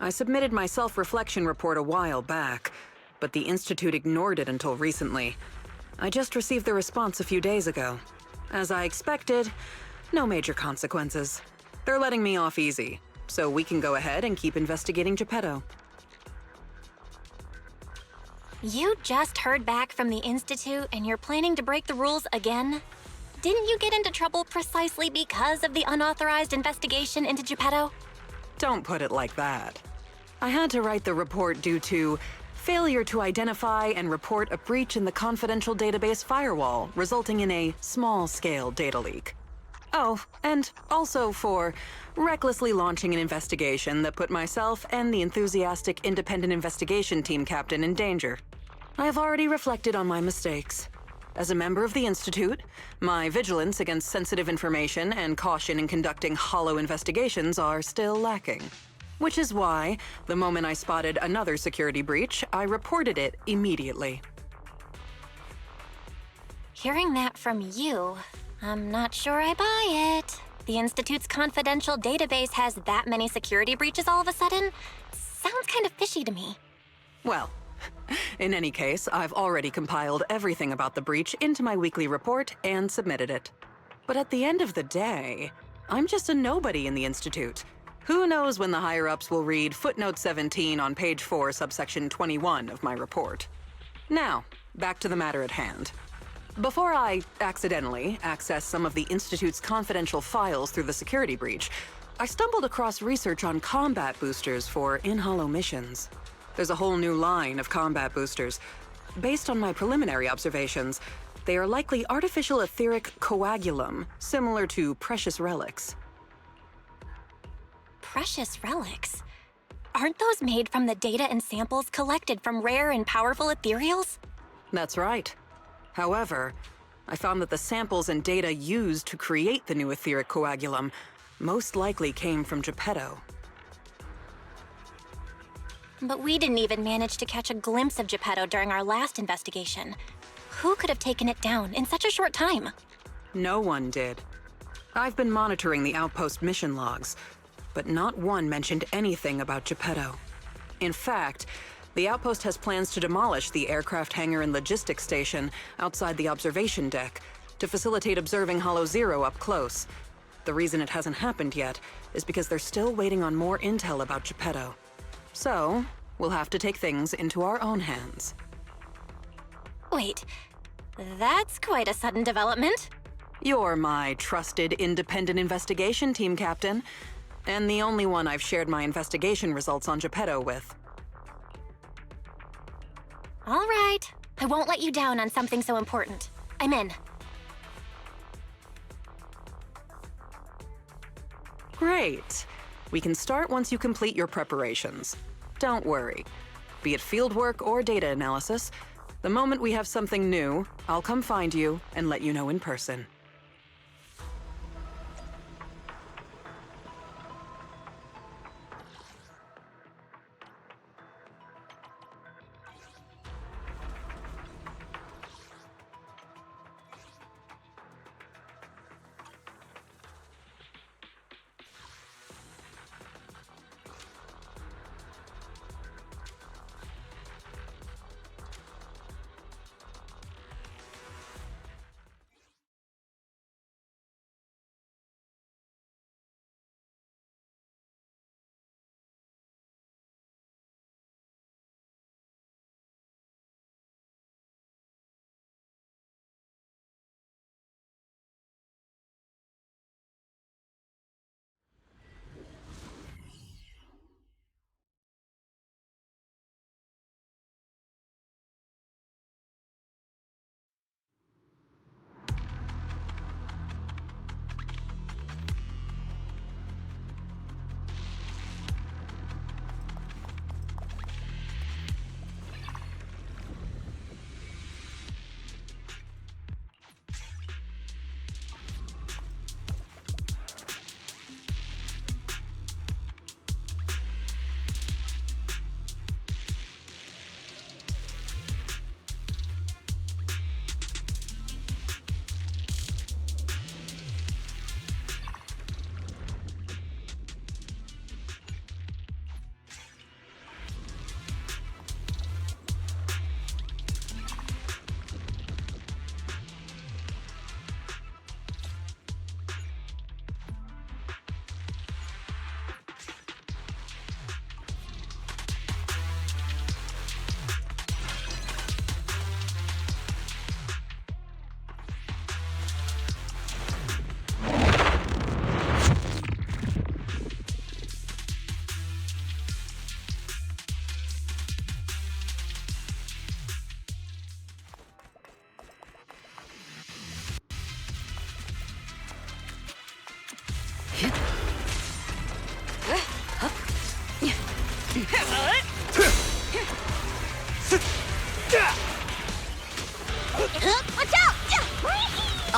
I submitted my self-reflection report a while back, but the Institute ignored it until recently. I just received the response a few days ago. As I expected, no major consequences. They're letting me off easy, so we can go ahead and keep investigating Geppetto. You just heard back from the Institute and you're planning to break the rules again? Didn't you get into trouble precisely because of the unauthorized investigation into Geppetto? Don't put it like that. I had to write the report due to failure to identify and report a breach in the confidential database firewall, resulting in a small-scale data leak. Oh, and also for recklessly launching an investigation that put myself and the enthusiastic independent investigation team captain in danger. I have already reflected on my mistakes. As a member of the Institute, my vigilance against sensitive information and caution in conducting hollow investigations are still lacking. Which is why, the moment I spotted another security breach, I reported it immediately. Hearing that from you, I'm not sure I buy it. The Institute's confidential database has that many security breaches all of a sudden? Sounds kind of fishy to me. Well, in any case, I've already compiled everything about the breach into my weekly report and submitted it. But at the end of the day, I'm just a nobody in the Institute. Who knows when the higher-ups will read footnote 17 on page 4, subsection 21 of my report. Now, back to the matter at hand. Before I accidentally access some of the Institute's confidential files through the security breach, I stumbled across research on combat boosters for in-hollow missions. There's a whole new line of combat boosters. Based on my preliminary observations, they are likely artificial etheric coagulum, similar to precious relics. Precious relics? Aren't those made from the data and samples collected from rare and powerful ethereals? That's right. However, I found that the samples and data used to create the new etheric coagulum most likely came from Geppetto. But we didn't even manage to catch a glimpse of Geppetto during our last investigation. Who could have taken it down in such a short time? No one did. I've been monitoring the outpost mission logs, but not one mentioned anything about Geppetto. In fact, the outpost has plans to demolish the aircraft hangar and logistics station outside the observation deck to facilitate observing Hollow Zero up close. The reason it hasn't happened yet is because they're still waiting on more intel about Geppetto. So, we'll have to take things into our own hands. Wait, that's quite a sudden development. You're my trusted independent investigation team captain, and the only one I've shared my investigation results on Geppetto with. All right, I won't let you down on something so important. I'm in. Great. We can start once you complete your preparations. Don't worry. Be it fieldwork or data analysis, the moment we have something new, I'll come find you and let you know in person.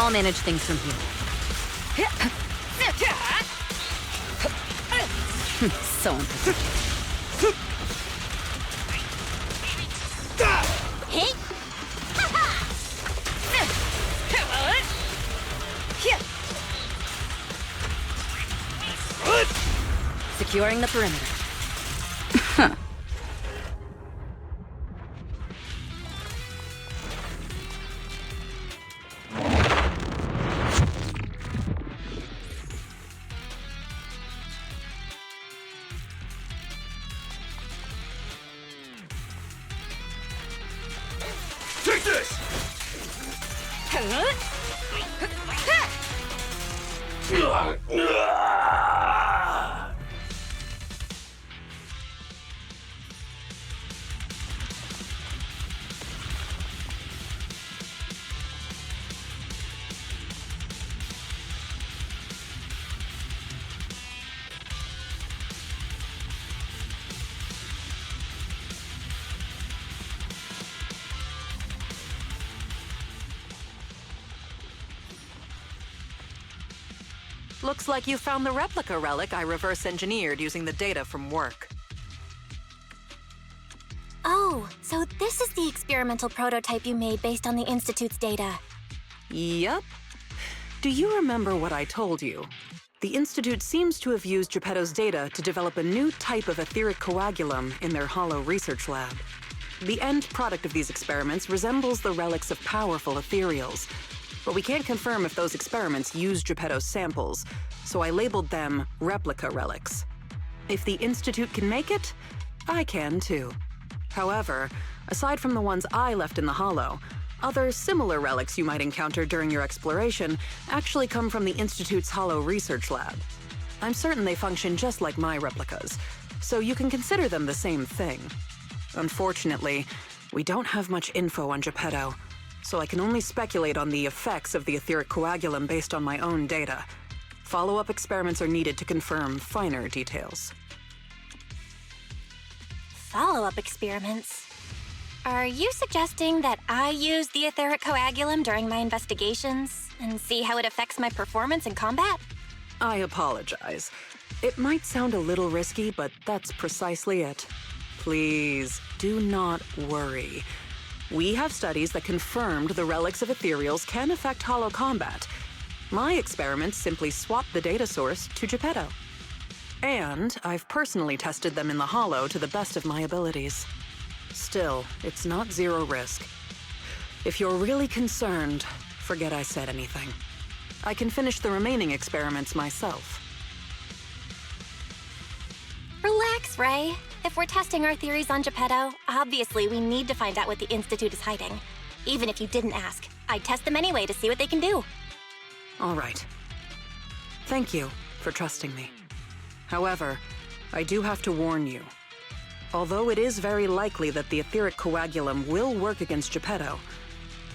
I'll manage things from here. So unprotected. Hey! Securing the perimeter. Take this! Looks like you found the replica relic I reverse engineered using the data from work. Oh, so this is the experimental prototype you made based on the Institute's data. Yep. Do you remember what I told you? The Institute seems to have used Geppetto's data to develop a new type of etheric coagulum in their hollow research lab. The end product of these experiments resembles the relics of powerful ethereals, but we can't confirm if those experiments used Geppetto's samples, so I labeled them replica relics. If the Institute can make it, I can too. However, aside from the ones I left in the hollow, other similar relics you might encounter during your exploration actually come from the Institute's hollow research lab. I'm certain they function just like my replicas, so you can consider them the same thing. Unfortunately, we don't have much info on Geppetto, so I can only speculate on the effects of the etheric coagulum based on my own data. Follow-up experiments are needed to confirm finer details. Follow-up experiments? Are you suggesting that I use the etheric coagulum during my investigations and see how it affects my performance in combat? I apologize. It might sound a little risky, but that's precisely it. Please, do not worry. We have studies that confirmed the relics of ethereals can affect hollow combat. My experiments simply swap the data source to Geppetto. And I've personally tested them in the hollow to the best of my abilities. Still, it's not zero risk. If you're really concerned, forget I said anything. I can finish the remaining experiments myself. Relax, Ray. If we're testing our theories on Geppetto, obviously we need to find out what the Institute is hiding. Even if you didn't ask, I'd test them anyway to see what they can do. All right. Thank you for trusting me. However, I do have to warn you. Although it is very likely that the etheric coagulum will work against Geppetto,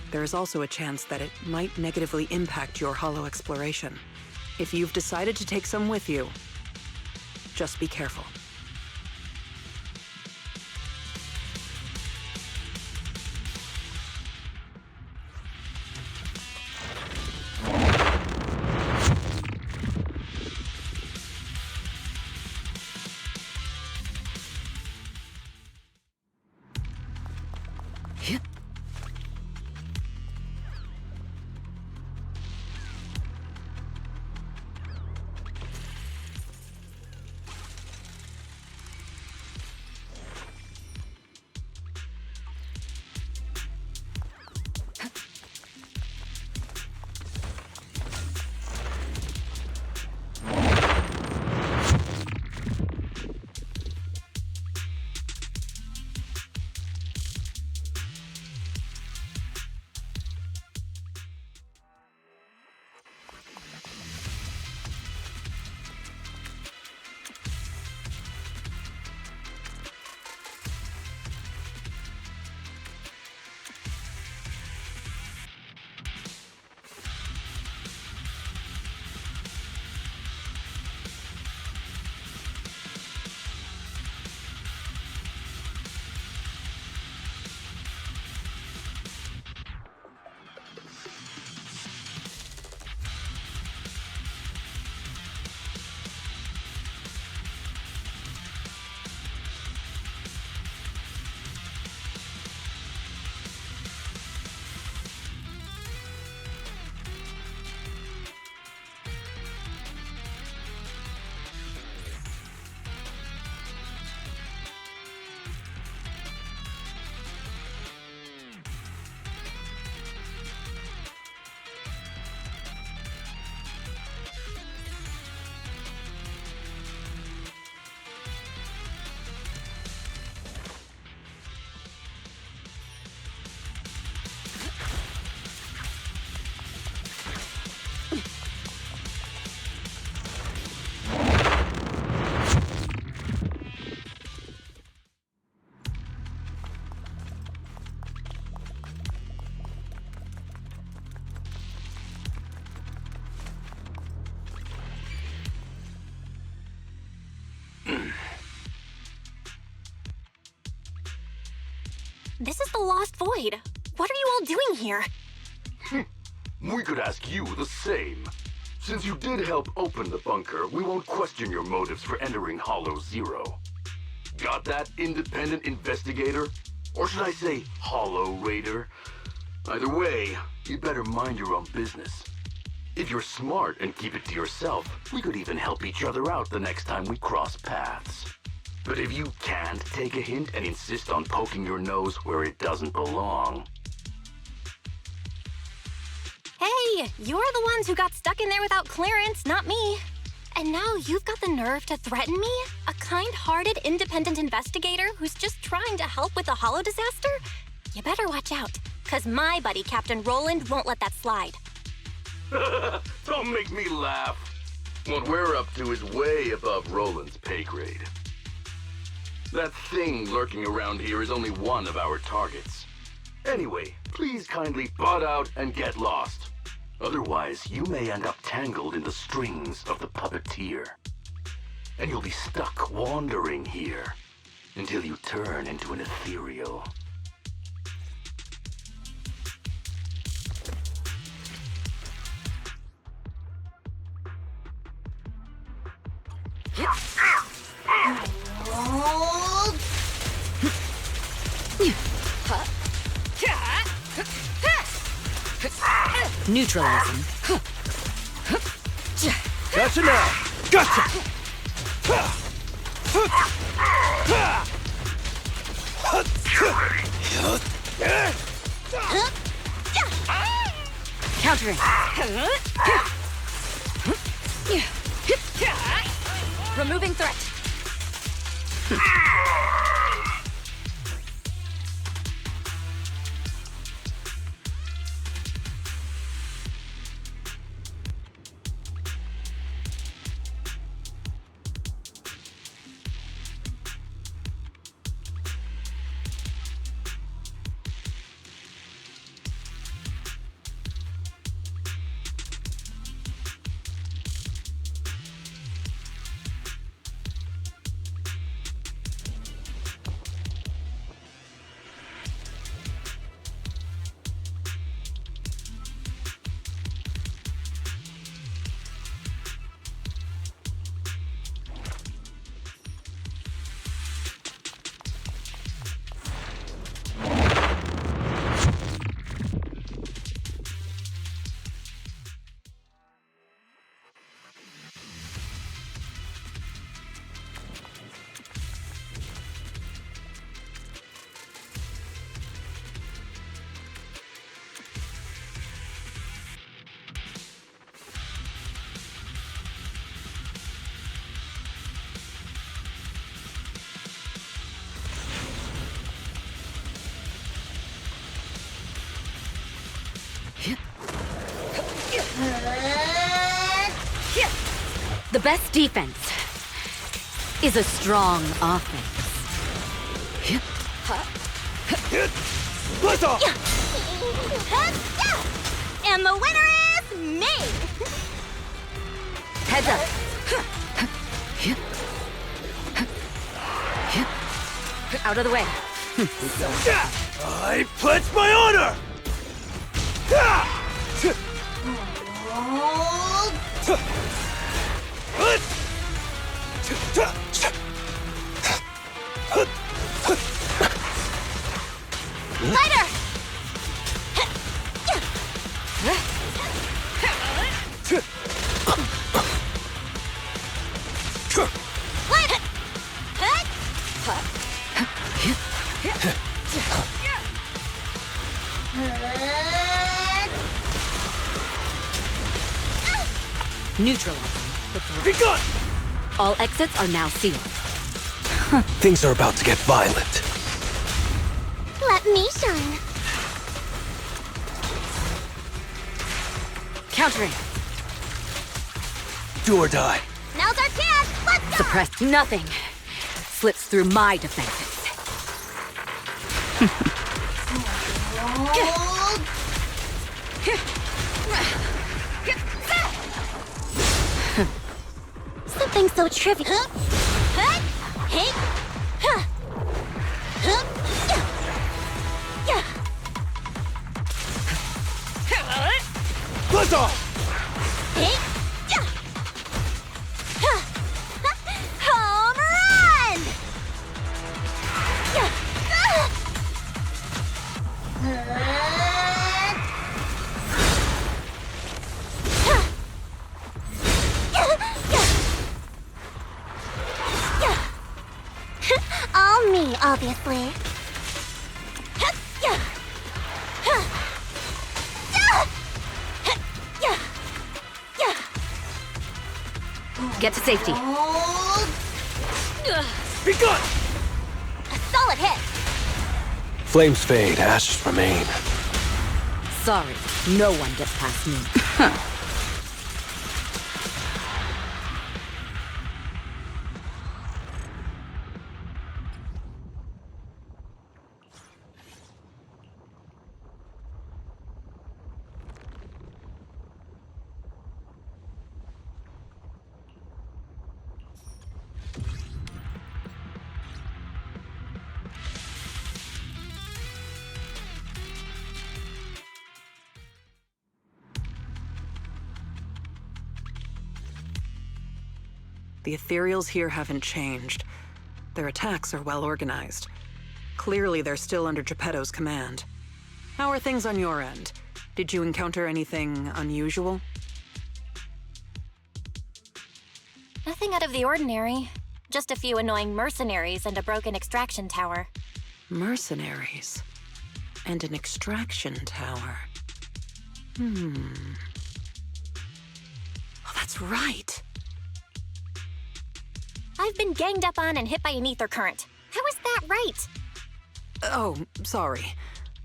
there is also a chance that it might negatively impact your hollow exploration. If you've decided to take some with you, just be careful. This is the Lost Void. What are you all doing here? We could ask you the same. Since you did help open the bunker, we won't question your motives for entering Hollow Zero. Got that, independent investigator? Or should I say, Hollow Raider? Either way, you better mind your own business. If you're smart and keep it to yourself, we could even help each other out the next time we cross paths. But if you can't take a hint and insist on poking your nose where it doesn't belong... Hey, you're the ones who got stuck in there without clearance, not me. And now you've got the nerve to threaten me? A kind-hearted, independent investigator who's just trying to help with the Hollow disaster? You better watch out, because my buddy Captain Roland won't let that slide. Don't make me laugh. What we're up to is way above Roland's pay grade. That thing lurking around here is only one of our targets. Anyway, please kindly butt out and get lost. Otherwise, you may end up tangled in the strings of the puppeteer. And you'll be stuck wandering here until you turn into an ethereal. Neutralizing. Gotcha now! Gotcha! Countering. Removing threat. The best defense is a strong offense. Blast off! And the winner is me! Heads up. Out of the way. I pledge my honor! Fighter! Neutralizing the threat. Be gone! All exits are now sealed. Things are about to get violent. Let me shine. Countering. Do or die. Now's our chance! Let's go! Suppressed nothing. Slips through my defenses. Something so trivial. obviously. Get to safety. Be gone! A solid hit. Flames fade, ashes remain. Sorry, no one gets past me. The ethereals here haven't changed. Their attacks are well organized. Clearly, they're still under Geppetto's command. How are things on your end? Did you encounter anything unusual? Nothing out of the ordinary. Just a few annoying mercenaries and a broken extraction tower. Mercenaries. And an extraction tower. Oh, that's right. I've been ganged up on and hit by an ether current. How is that right? Oh, sorry.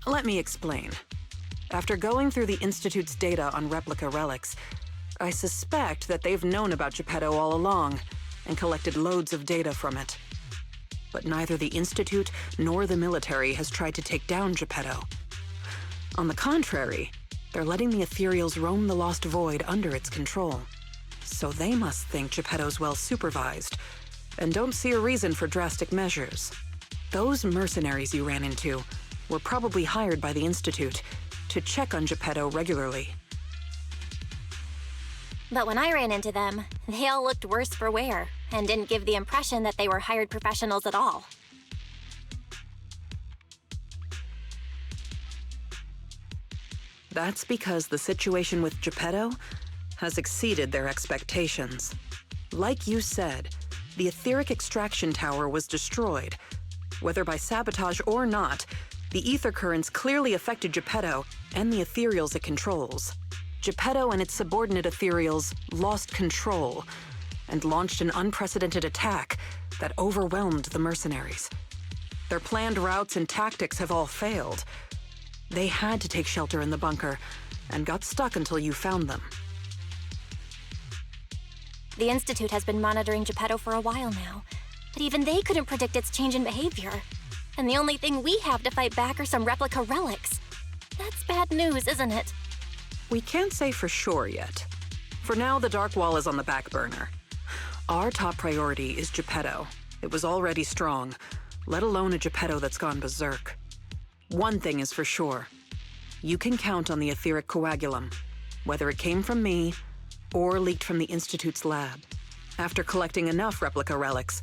Let me explain. After going through the Institute's data on replica relics, I suspect that they've known about Geppetto all along and collected loads of data from it. But neither the Institute nor the military has tried to take down Geppetto. On the contrary, they're letting the ethereals roam the Lost Void under its control. So they must think Geppetto's well supervised, and don't see a reason for drastic measures. Those mercenaries you ran into were probably hired by the Institute to check on Geppetto regularly. But when I ran into them, they all looked worse for wear and didn't give the impression that they were hired professionals at all. That's because the situation with Geppetto has exceeded their expectations. Like you said, the etheric extraction tower was destroyed. Whether by sabotage or not, the ether currents clearly affected Geppetto and the ethereals it controls. Geppetto and its subordinate ethereals lost control and launched an unprecedented attack that overwhelmed the mercenaries. Their planned routes and tactics have all failed. They had to take shelter in the bunker and got stuck until you found them. The Institute has been monitoring Geppetto for a while now, but even they couldn't predict its change in behavior. And the only thing we have to fight back are some replica relics. That's bad news, isn't it? We can't say for sure yet. For now, the Dark Wall is on the back burner. Our top priority is Geppetto. It was already strong, let alone a Geppetto that's gone berserk. One thing is for sure. You can count on the etheric coagulum, whether it came from me or leaked from the Institute's lab. After collecting enough replica relics,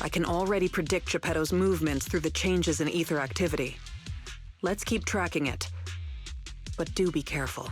I can already predict Geppetto's movements through the changes in ether activity. Let's keep tracking it, but do be careful.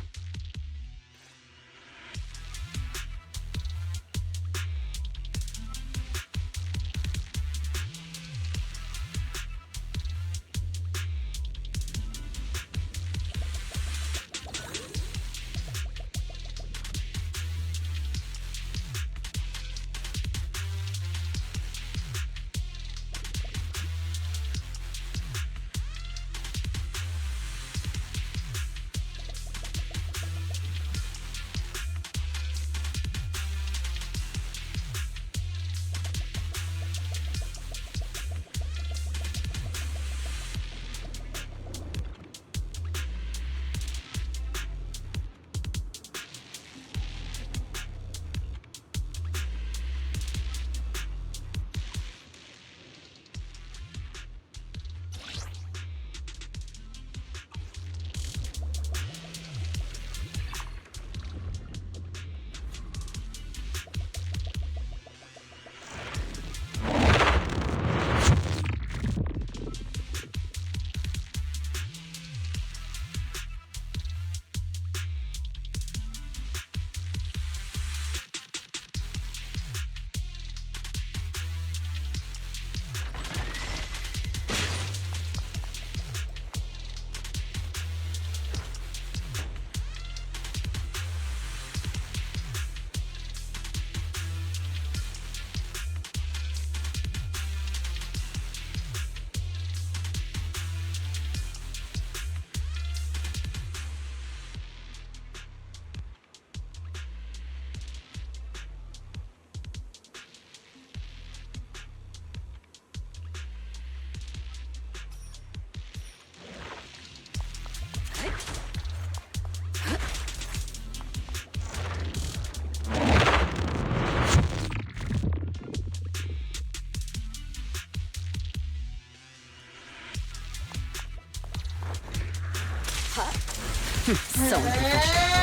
So unprofessional.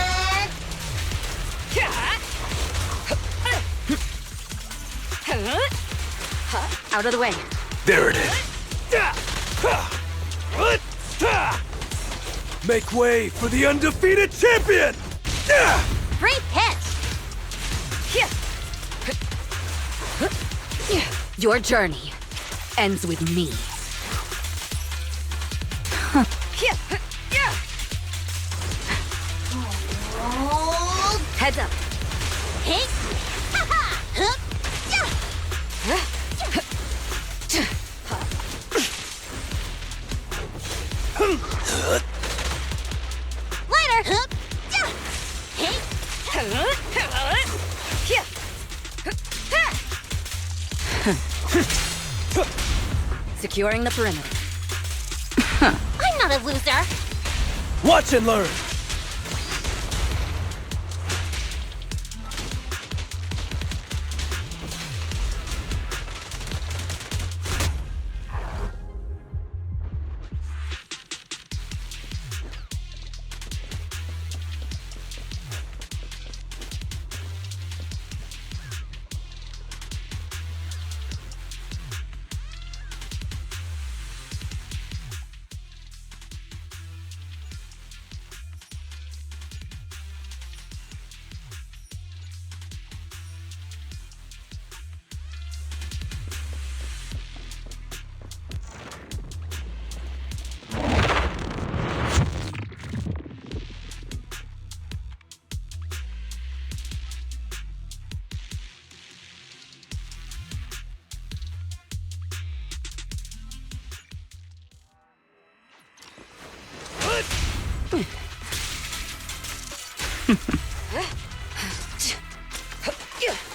Out of the way. There it is. Make way for the undefeated champion! Great pitch! Your journey ends with me. Heads up. Hey! Later! Securing the perimeter. I'm not a loser. Watch and learn!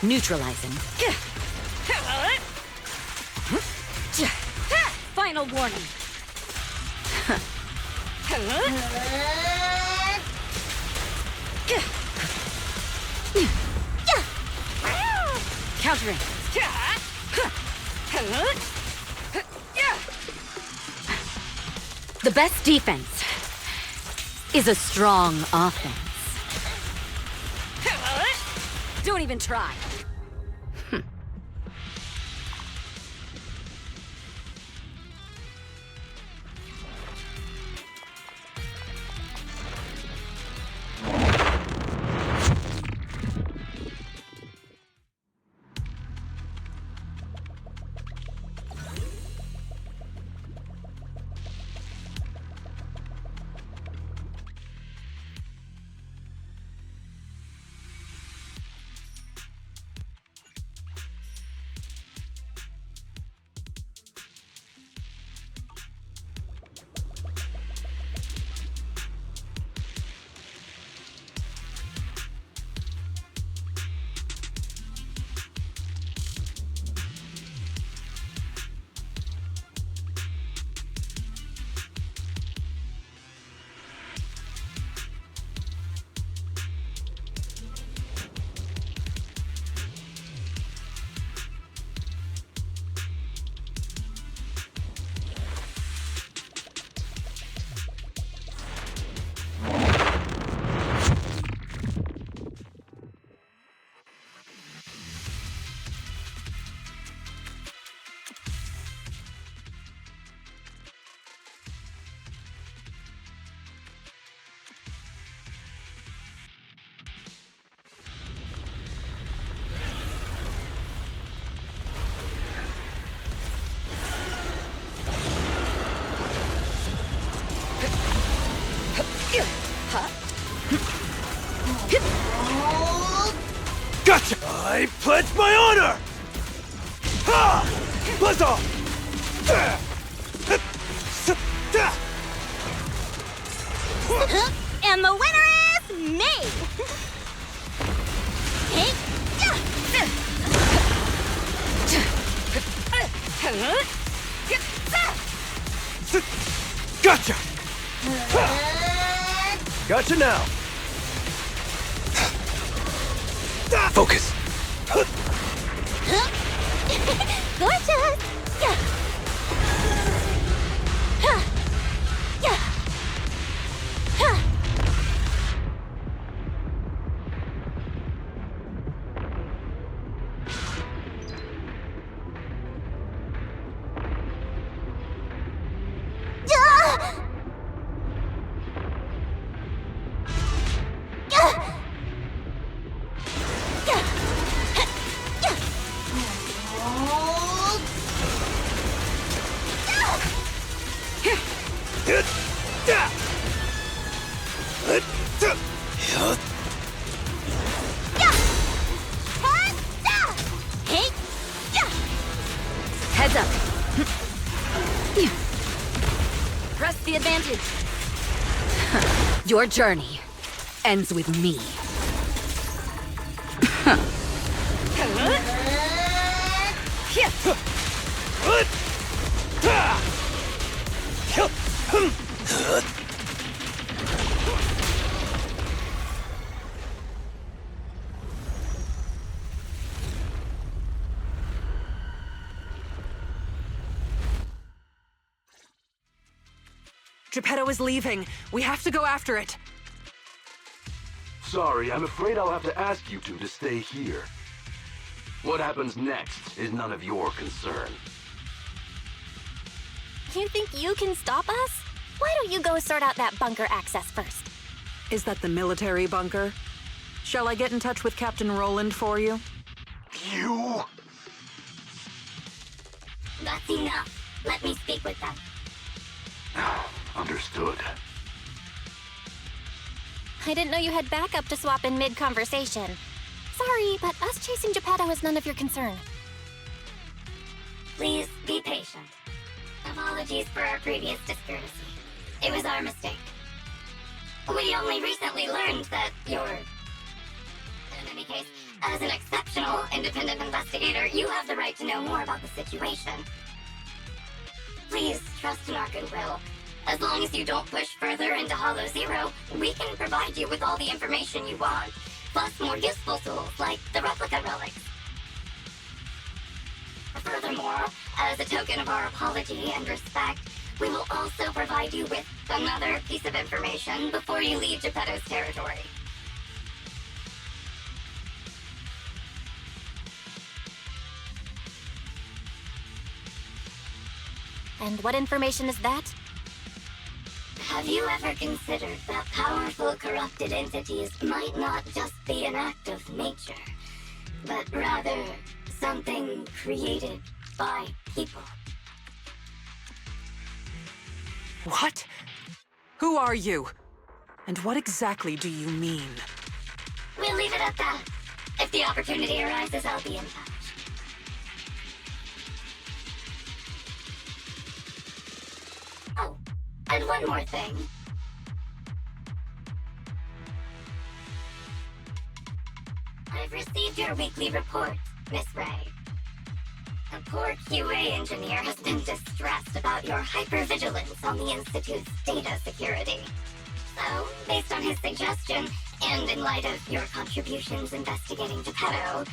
Neutralizing. Final warning. Countering. The best defense is a strong offense. Don't even try. Gotcha! I pledge my honor! Ha! Buzz off! And the winner is me! Hey! Gotcha! Gotcha now! Focus! Gorgeous! Heads up. Press the advantage. Your journey ends with me. Geppetto is leaving. We have to go after it. Sorry, I'm afraid I'll have to ask you two to stay here. What happens next is none of your concern. You think you can stop us? Why don't you go sort out that bunker access first? Is that the military bunker? Shall I get in touch with Captain Roland for you? You? That's enough. Let me speak with them. Understood. I didn't know you had backup to swap in mid-conversation. Sorry, but us chasing Geppetto is none of your concern. Please be patient. Apologies for our previous discourtesy. It was our mistake. We only recently learned that you're... In any case, as an exceptional independent investigator, you have the right to know more about the situation. Please trust in our goodwill. As long as you don't push further into Hollow Zero, we can provide you with all the information you want, plus more useful tools like the replica relics. Furthermore, as a token of our apology and respect, we will also provide you with another piece of information before you leave Geppetto's territory. And what information is that? Have you ever considered that powerful corrupted entities might not just be an act of nature, but rather something created by people? What? Who are you? And what exactly do you mean? We'll leave it at that. If the opportunity arises, I'll be in touch. Oh, and one more thing. I've received your weekly report, Miss Ray. A poor QA engineer has been distressed about your hypervigilance on the Institute's data security. So, based on his suggestion, and in light of your contributions investigating Geppetto,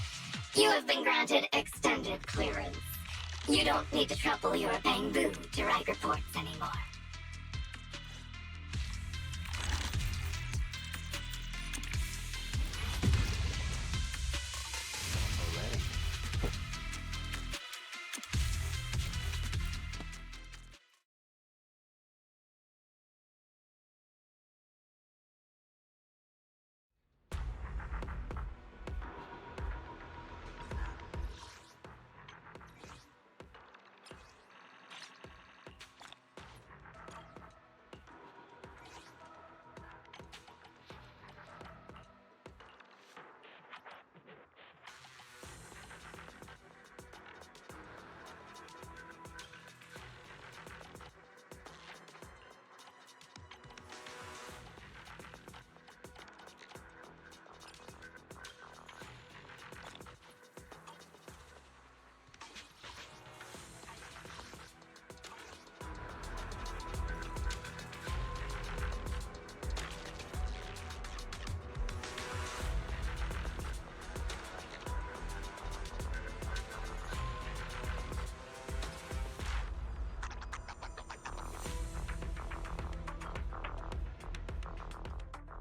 you have been granted extended clearance. You don't need to trouble your bamboo to write reports anymore.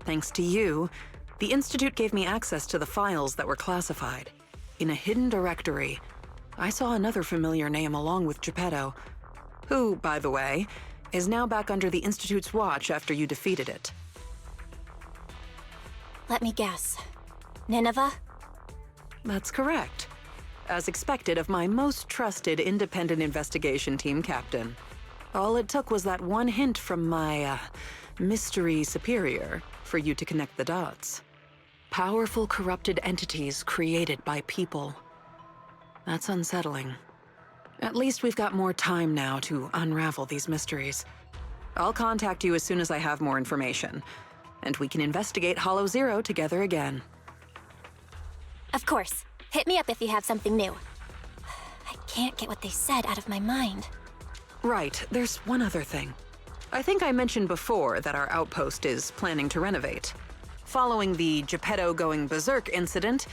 Thanks to you, the Institute gave me access to the files that were classified. In a hidden directory, I saw another familiar name along with Geppetto, who, by the way, is now back under the Institute's watch after you defeated it. Let me guess. Nineveh? That's correct. As expected of my most trusted independent investigation team captain. All it took was that one hint from my, mystery superior for you to connect the dots. Powerful corrupted entities created by people. That's unsettling. At least we've got more time now to unravel these mysteries. I'll contact you as soon as I have more information, and we can investigate Hollow Zero together again. Of course. Hit me up if you have something new. I can't get what they said out of my mind. Right, there's one other thing. I think I mentioned before that our outpost is planning to renovate. Following the Geppetto going berserk incident,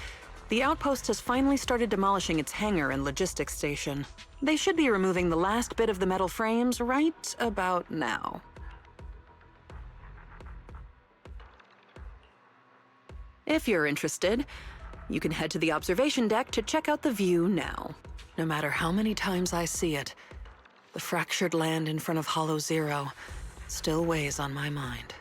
the outpost has finally started demolishing its hangar and logistics station. They should be removing the last bit of the metal frames right about now. If you're interested, you can head to the observation deck to check out the view now. No matter how many times I see it, the fractured land in front of Hollow Zero still weighs on my mind.